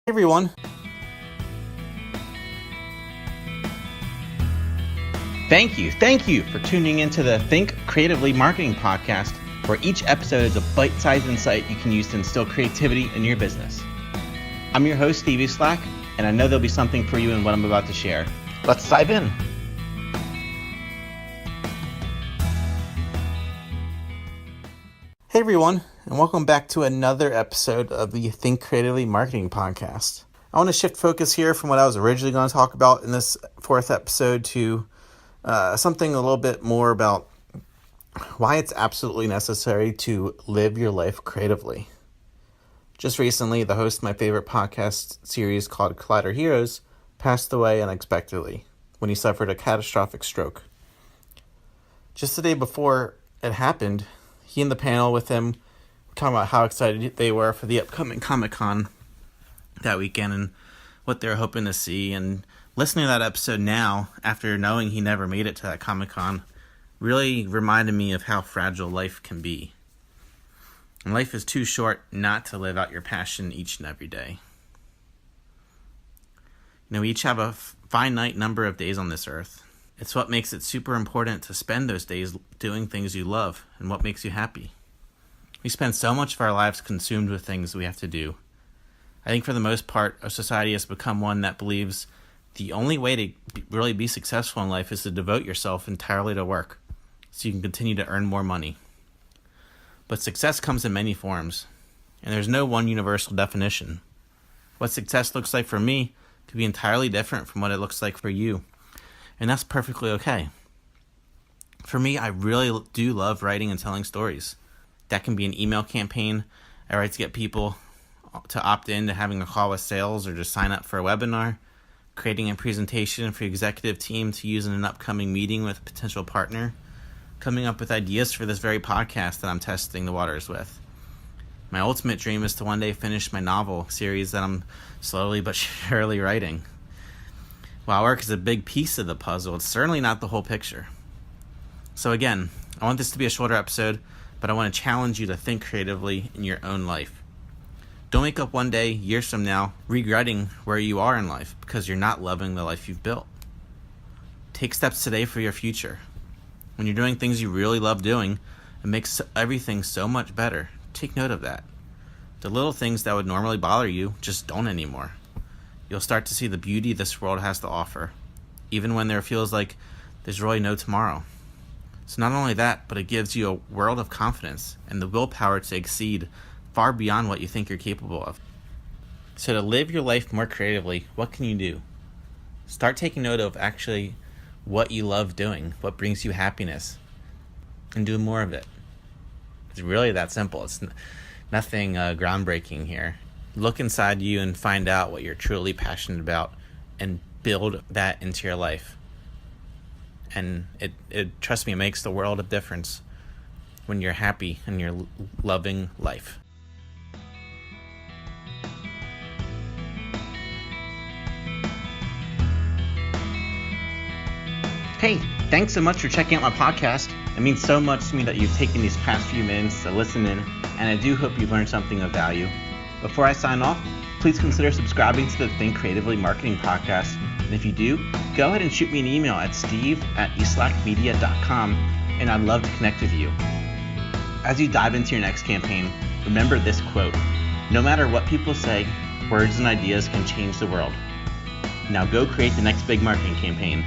Hey everyone. Thank you for tuning into the Think Creatively Marketing Podcast, where each episode is a bite-sized insight you can use to instill creativity in your business. I'm your host, Steve Slack, and I know there'll be something for you in what I'm about to share. Let's dive in. Hey everyone, and welcome back to another episode of the Think Creatively Marketing Podcast. I want to shift focus here from what I was originally going to talk about in this fourth episode to something a little bit more about why it's absolutely necessary to live your life creatively. Just recently, the host of my favorite podcast series called Collider Heroes passed away unexpectedly when he suffered a catastrophic stroke. Just the day before it happened, he and the panel with him were talking about how excited they were for the upcoming Comic-Con that weekend and what they were hoping to see. And listening to that episode now, after knowing he never made it to that Comic-Con, really reminded me of how fragile life can be. And life is too short not to live out your passion each and every day. We each have a finite number of days on this earth. It's what makes it super important to spend those days doing things you love and what makes you happy. We spend so much of our lives consumed with things we have to do. I think for the most part, our society has become one that believes the only way to really be successful in life is to devote yourself entirely to work so you can continue to earn more money. But success comes in many forms, and there's no one universal definition. What success looks like for me could be entirely different from what it looks like for you. And that's perfectly okay. For me, I really do love writing and telling stories. That can be an email campaign I write to get people to opt in to having a call with sales or to sign up for a webinar, creating a presentation for the executive team to use in an upcoming meeting with a potential partner, coming up with ideas for this very podcast that I'm testing the waters with. My ultimate dream is to one day finish my novel series that I'm slowly but surely writing. While work is a big piece of the puzzle, it's certainly not the whole picture. So again, I want this to be a shorter episode, but I want to challenge you to think creatively in your own life. Don't wake up one day, years from now, regretting where you are in life because you're not loving the life you've built. Take steps today for your future. When you're doing things you really love doing, it makes everything so much better. Take note of that. The little things that would normally bother you just don't anymore. You'll start to see the beauty this world has to offer, even when there feels like there's really no tomorrow. So not only that, but it gives you a world of confidence and the willpower to exceed far beyond what you think you're capable of. So to live your life more creatively, what can you do? Start taking note of actually what you love doing, what brings you happiness, and do more of it. It's really that simple. It's nothing groundbreaking here. Look inside you and find out what you're truly passionate about and build that into your life. And it trust me, it makes the world of difference when you're happy and you're loving life. Hey, thanks so much for checking out my podcast. It means so much to me that you've taken these past few minutes to listen in, and I do hope you've learned something of value. Before I sign off, please consider subscribing to the Think Creatively Marketing Podcast. And if you do, go ahead and shoot me an email at steve@eslackmedia.com, and I'd love to connect with you. As you dive into your next campaign, remember this quote: "No matter what people say, words and ideas can change the world." Now go create the next big marketing campaign.